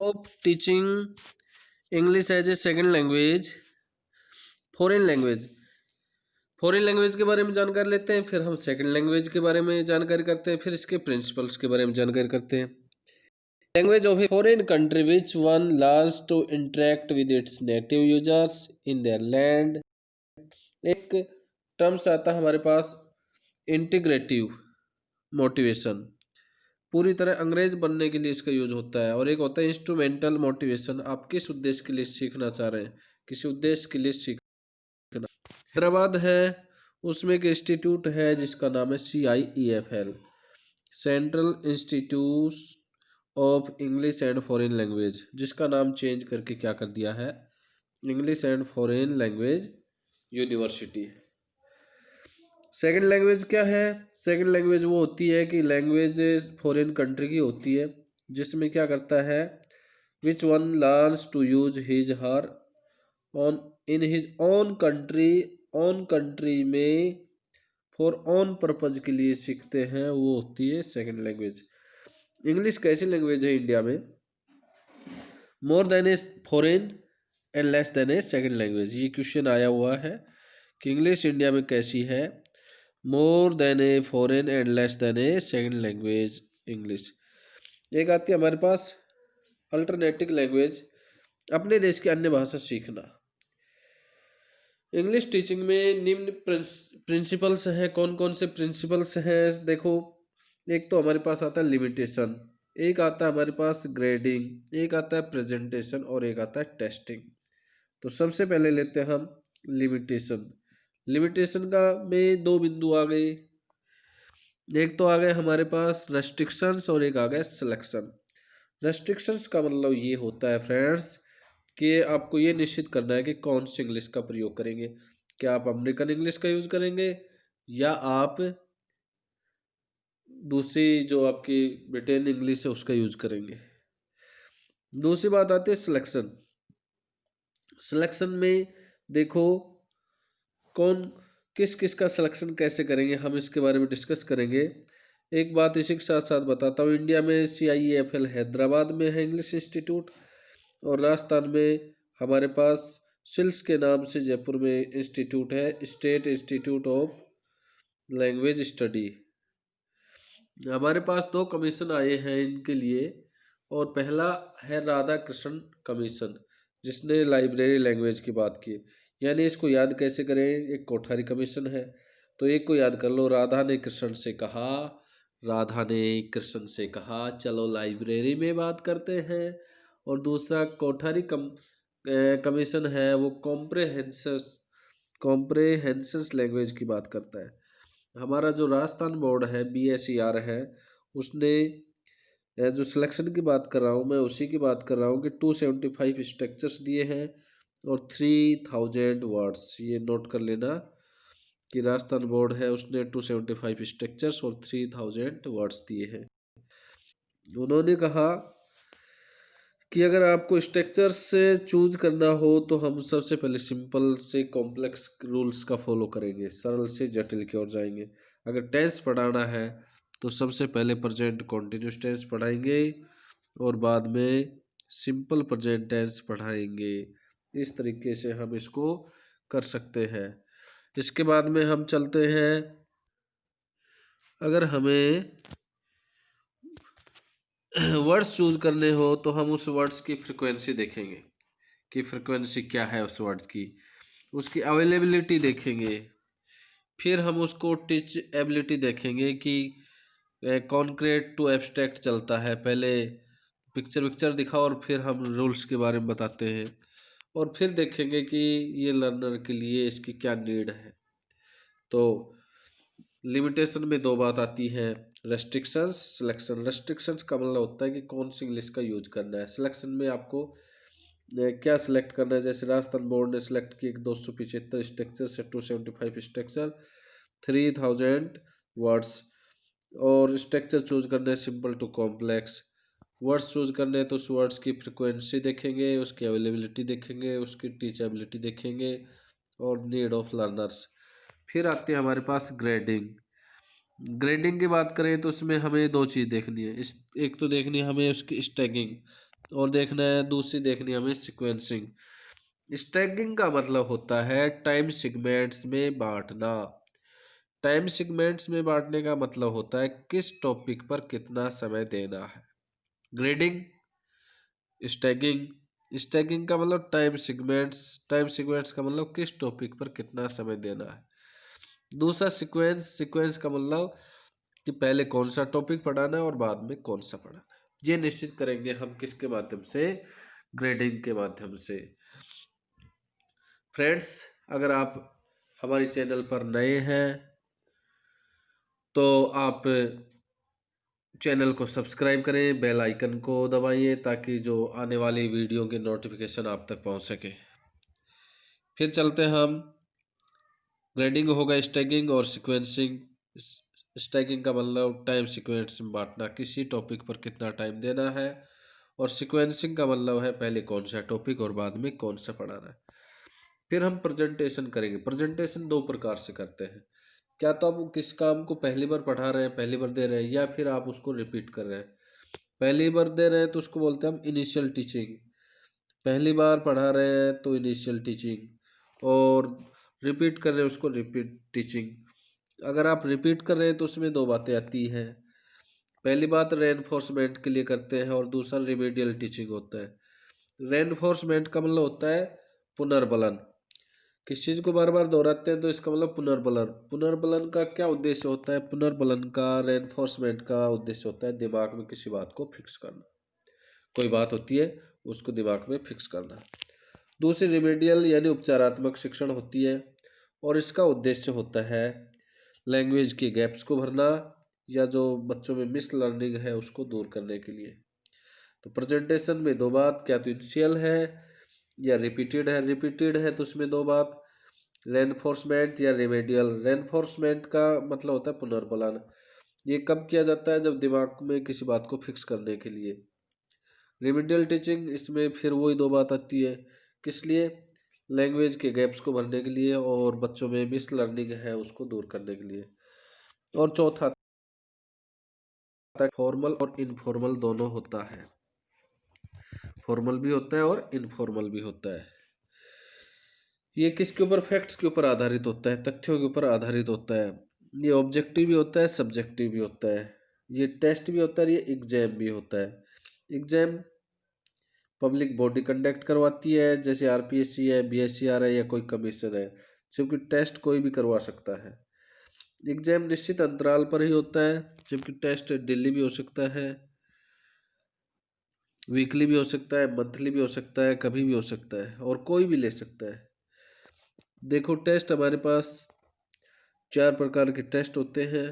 Of teaching English as a second language, foreign language. Foreign language के बारे में जानकारी लेते हैं, फिर हम सेकंड लैंग्वेज के बारे में जानकारी करते हैं, फिर इसके प्रिंसिपल्स के बारे में जानकारी करते हैं। Language of a foreign country which one learns to interact with its native users in their land. एक टर्म्स आता है हमारे पास इंटीग्रेटिव मोटिवेशन, पूरी तरह अंग्रेज बनने के लिए इसका यूज होता है। और एक होता है इंस्ट्रूमेंटल मोटिवेशन, आप किस उद्देश्य के लिए सीखना चाह रहे हैं, किसी उद्देश्य के लिए सीखना। हैदराबाद है, उसमें एक इंस्टीट्यूट है जिसका नाम है CIEFL, central institute of English and foreign language, जिसका नाम चेंज करके क्या कर दिया है, English and foreign language university. Second language क्या है? सेकंड लैंग्वेज वो होती है कि लैंग्वेज फॉरेन कंट्री की होती है, जिसमें क्या करता है, which one learns to use his her own in his own country, own country में फॉर ओन पर्पज के लिए सीखते हैं, वो होती है सेकंड लैंग्वेज। इंग्लिश कैसी लैंग्वेज है इंडिया में? More than a foreign and less than a second language. ये क्वेश्चन आया हुआ है कि इंग्लिश इंडिया में कैसी है, more than a foreign and less than a second language English. एक आती है हमारे पास अल्टरनेटिव लैंग्वेज, अपने देश की अन्य भाषा सीखना। इंग्लिश टीचिंग में निम्न प्रिंसिपल्स हैं। कौन कौन से प्रिंसिपल्स हैं? देखो, एक तो हमारे पास आता है लिमिटेशन, एक आता है हमारे पास ग्रेडिंग, एक आता है प्रेजेंटेशन और एक आता है टेस्टिंग। तो सबसे पहले लेते हैं हम लिमिटेशन। लिमिटेशन का में दो बिंदु आ गए, एक तो आ गए हमारे पास रेस्ट्रिक्शंस और एक आ गया सिलेक्शन। रेस्ट्रिक्शंस का मतलब ये होता है फ्रेंड्स कि आपको ये निश्चित करना है कि कौन सी इंग्लिश का प्रयोग करेंगे। क्या आप अमेरिकन इंग्लिश का यूज करेंगे या आप दूसरी जो आपकी ब्रिटेन इंग्लिश है उसका यूज करेंगे। दूसरी बात आती है सिलेक्शन। सिलेक्शन में देखो कौन किस किस का सिलेक्शन कैसे करेंगे, हम इसके बारे में डिस्कस करेंगे। एक बात इसी के साथ साथ बताता हूँ, इंडिया में CIEFL हैदराबाद में है इंग्लिश इंस्टीट्यूट, और राजस्थान में हमारे पास सिल्स के नाम से जयपुर में इंस्टीट्यूट है, state institute of language study. हमारे पास दो कमीशन आए हैं इनके लिए, और पहला है राधा कृष्ण कमीशन, जिसने लाइब्रेरी लैंग्वेज की बात की। यानी इसको याद कैसे करें, एक कोठारी कमीशन है, तो एक को याद कर लो, राधा ने कृष्ण से कहा, राधा ने कृष्ण से कहा चलो लाइब्रेरी में बात करते हैं। और दूसरा कोठारी कमीशन है, वो कॉम्प्रेहेंसस लैंग्वेज की बात करता है। हमारा जो राजस्थान बोर्ड है BSER है, उसने जो सिलेक्शन की बात कर रहा हूँ मैं उसी की बात कर रहा हूँ कि 275 स्ट्रक्चर्स दिए हैं और 3000 वर्ड्स। ये नोट कर लेना कि राजस्थान बोर्ड है उसने 275 स्ट्रक्चर्स और 3000 वर्ड्स दिए हैं। उन्होंने कहा कि अगर आपको स्ट्रक्चर से चूज करना हो तो हम सबसे पहले सिंपल से कॉम्प्लेक्स रूल्स का फॉलो करेंगे, सरल से जटिल की ओर जाएंगे। अगर टेंस पढ़ाना है तो सबसे पहले प्रेजेंट कॉन्टिन्यूस टेंस पढ़ाएंगे और बाद में सिंपल प्रेजेंट टेंस पढ़ाएंगे। इस तरीके से हम इसको कर सकते हैं। इसके बाद में हम चलते हैं, अगर हमें वर्ड्स चूज करने हो तो हम उस वर्ड्स की फ्रिक्वेंसी देखेंगे कि फ्रिक्वेंसी क्या है उस वर्ड्स की, उसकी अवेलेबिलिटी देखेंगे, फिर हम उसको टीच एबिलिटी देखेंगे कि कॉन्क्रीट टू एब्स्ट्रैक्ट चलता है, पहले पिक्चर दिखाओ और फिर हम रूल्स के बारे में बताते हैं, और फिर देखेंगे कि ये लर्नर के लिए इसकी क्या नीड है। तो लिमिटेशन में दो बात आती है, रेस्ट्रिक्शंस, सिलेक्शन। रेस्ट्रिक्शंस का मतलब होता है कि कौन सी इंग्लिश का यूज करना है। सिलेक्शन में आपको क्या सिलेक्ट करना है, जैसे राजस्थान बोर्ड ने सिलेक्ट किए 275 स्ट्रक्चर से 275 स्ट्रक्चर 3000 वर्ड्स, और स्ट्रक्चर चूज करना है simple to complex. Words choose करने हैं तो उस वर्ड्स की फ्रिक्वेंसी देखेंगे, उसकी अवेलेबिलिटी देखेंगे, उसकी टीचेबिलिटी देखेंगे और नीड ऑफ लर्नर्स। फिर आती है हमारे पास ग्रेडिंग। ग्रेडिंग की बात करें तो उसमें हमें दो चीज़ देखनी है, एक तो देखनी है हमें उसकी स्टैगिंग, और देखना है दूसरी देखनी है हमें सिक्वेंसिंग। स्टैगिंग का मतलब होता है टाइम सेगमेंट्स में बांटना। टाइम सेगमेंट्स में बांटने का मतलब होता है किस टॉपिक पर कितना समय देना है। ग्रेडिंग, स्टैगिंग। स्टैगिंग का मतलब टाइम सेगमेंट्स, टाइम सेगमेंट्स का मतलब किस टॉपिक पर कितना समय देना है। दूसरा सीक्वेंस, सीक्वेंस का मतलब कि पहले कौन सा टॉपिक पढ़ाना है और बाद में कौन सा पढ़ाना है। ये निश्चित करेंगे हम किसके माध्यम से, ग्रेडिंग के माध्यम से। फ्रेंड्स, अगर आप हमारे चैनल पर नए हैं तो आप चैनल को सब्सक्राइब करें, बेल आइकन को दबाइए ताकि जो आने वाली वीडियो के नोटिफिकेशन आप तक पहुंच सके। फिर चलते हैं हम, ग्रेडिंग होगा स्टैगिंग और सीक्वेंसिंग। स्टैगिंग का मतलब टाइम सीक्वेंस में बांटना, किसी टॉपिक पर कितना टाइम देना है। और सीक्वेंसिंग का मतलब है पहले कौन सा टॉपिक और बाद में कौन सा पढ़ाना है। फिर हम प्रेजेंटेशन करेंगे। प्रेजेंटेशन दो प्रकार से करते हैं। क्या तो आप किस काम को पहली बार पढ़ा रहे हैं, पहली बार दे रहे हैं, या फिर आप उसको रिपीट कर रहे हैं। पहली बार दे रहे हैं तो उसको बोलते हैं हम इनिशियल टीचिंग। पहली बार पढ़ा रहे हैं तो इनिशियल टीचिंग, और रिपीट कर रहे हैं उसको रिपीट टीचिंग। अगर आप रिपीट कर रहे हैं तो उसमें दो बातें आती हैं। पहली बात रेनफोर्समेंट के लिए करते हैं और दूसरा रिमेडियल टीचिंग होता है। रेनफोर्समेंट का मतलब होता है पुनर्बलन। किस चीज़ को बार बार दोहराते हैं तो इसका मतलब पुनर्बलन। पुनर्बलन का क्या उद्देश्य होता है, पुनर्बलन का, रेनफोर्समेंट का उद्देश्य होता है दिमाग में किसी बात को फिक्स करना। कोई बात होती है उसको दिमाग में फिक्स करना। दूसरी रिमेडियल यानी उपचारात्मक शिक्षण होती है, और इसका उद्देश्य होता है लैंग्वेज के गैप्स को भरना या जो बच्चों में मिस लर्निंग है उसको दूर करने के लिए। तो प्रेजेंटेशन में दो बात, क्या तो इनिशियल है या रिपीटेड है। रिपीटेड है तो उसमें दो बात, रेनफोर्समेंट या रिमेडियल। रेनफोर्समेंट का मतलब होता है पुनर्बलन। ये कब किया जाता है, जब दिमाग में किसी बात को फिक्स करने के लिए। रिमेडियल टीचिंग, इसमें फिर वही दो बात आती है, किस लिए, लैंग्वेज के गैप्स को भरने के लिए और बच्चों में मिस लर्निंग है उसको दूर करने के लिए। और चौथा फॉर्मल और इनफॉर्मल दोनों होता है। फॉर्मल भी होता है और इनफॉर्मल भी होता है। ये किसके ऊपर, फैक्ट्स के ऊपर आधारित होता है, तथ्यों के ऊपर आधारित होता है। ये ऑब्जेक्टिव भी होता है, सब्जेक्टिव भी होता है। ये टेस्ट भी होता है, ये एग्जाम भी होता है। एग्जाम पब्लिक बॉडी कंडक्ट करवाती है, जैसे आरपीएससी है, बीएससीआर है या कोई कमीशन है, जबकि टेस्ट कोई भी करवा सकता है। एग्जाम निश्चित अंतराल पर ही होता है, जबकि टेस्ट डेली भी हो सकता है, वीकली भी हो सकता है, मंथली भी हो सकता है, कभी भी हो सकता है, और कोई भी ले सकता है। देखो, टेस्ट हमारे पास चार प्रकार के टेस्ट होते हैं।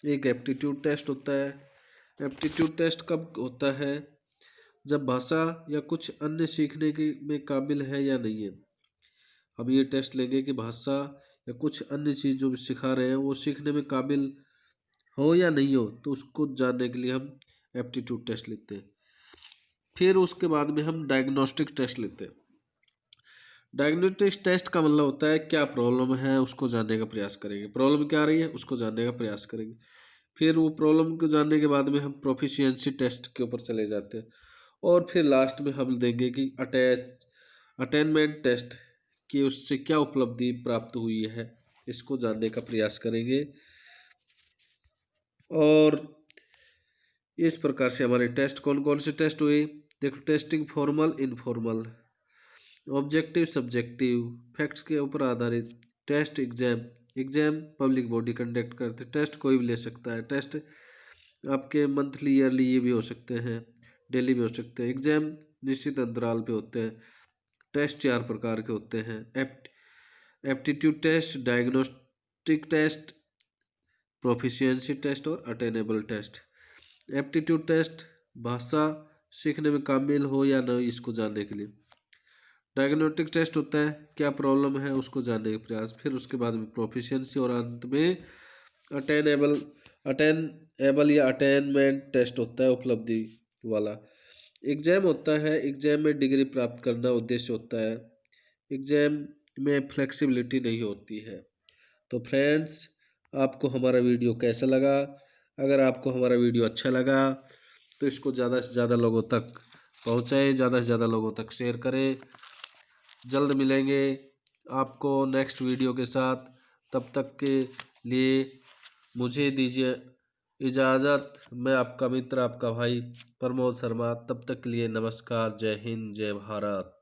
एक एप्टीट्यूड टेस्ट होता है। एप्टीट्यूड टेस्ट कब होता है, जब भाषा या कुछ अन्य सीखने के में काबिल है या नहीं है। हम ये टेस्ट लेंगे कि भाषा या कुछ अन्य चीज़ जो भी सिखा रहे हैं वो सीखने में काबिल हो या नहीं हो, तो उसको जानने के लिए हम एप्टीट्यूड टेस्ट लेते हैं। फिर उसके बाद में हम डायग्नोस्टिक टेस्ट लेते हैं। डायग्नोस्टिक टेस्ट का मतलब होता है क्या प्रॉब्लम है उसको जानने का प्रयास करेंगे, प्रॉब्लम क्या आ रही है उसको जानने का प्रयास करेंगे। फिर वो प्रॉब्लम को जानने के बाद में हम प्रोफिशिएंसी टेस्ट के ऊपर चले जाते हैं, और फिर लास्ट में हम देंगे कि अटेनमेंट टेस्ट, कि उससे क्या उपलब्धि प्राप्त हुई है, इसको जानने का प्रयास करेंगे। और इस प्रकार से हमारे टेस्ट, कौन कौन से टेस्ट हुए, देखो, testing formal, informal, objective, subjective, facts के ऊपर आधारित test, exam. Exam public body conduct करते, टेस्ट कोई भी ले सकता है। टेस्ट आपके मंथली, ईयरली ये भी हो सकते हैं, डेली भी हो सकते हैं। एग्जाम निश्चित अंतराल पे होते हैं। टेस्ट चार प्रकार के होते हैं, aptitude test, diagnostic test, proficiency test और अटेनेबल टेस्ट। एप्टीट्यूड टेस्ट भाषा सीखने में काबिल हो या नहीं इसको जानने के लिए। डायग्नोस्टिक टेस्ट होता है क्या प्रॉब्लम है उसको जानने का प्रयास। फिर उसके बाद में प्रोफिशिएंसी, और अंत में अटेनेबल या अटेनमेंट टेस्ट होता है, उपलब्धि वाला। एग्जाम होता है, एग्जाम में डिग्री प्राप्त करना उद्देश्य होता है। एग्जाम में फ्लेक्सिबिलिटी नहीं होती है। तो फ्रेंड्स, आपको हमारा वीडियो कैसा लगा? अगर आपको हमारा वीडियो अच्छा लगा तो इसको ज़्यादा से ज़्यादा लोगों तक पहुँचाएं, ज़्यादा से ज़्यादा लोगों तक शेयर करें। जल्द मिलेंगे आपको नेक्स्ट वीडियो के साथ। तब तक के लिए मुझे दीजिए इजाज़त। मैं आपका मित्र, आपका भाई प्रमोद शर्मा। तब तक के लिए नमस्कार। जय हिंद, जय भारत।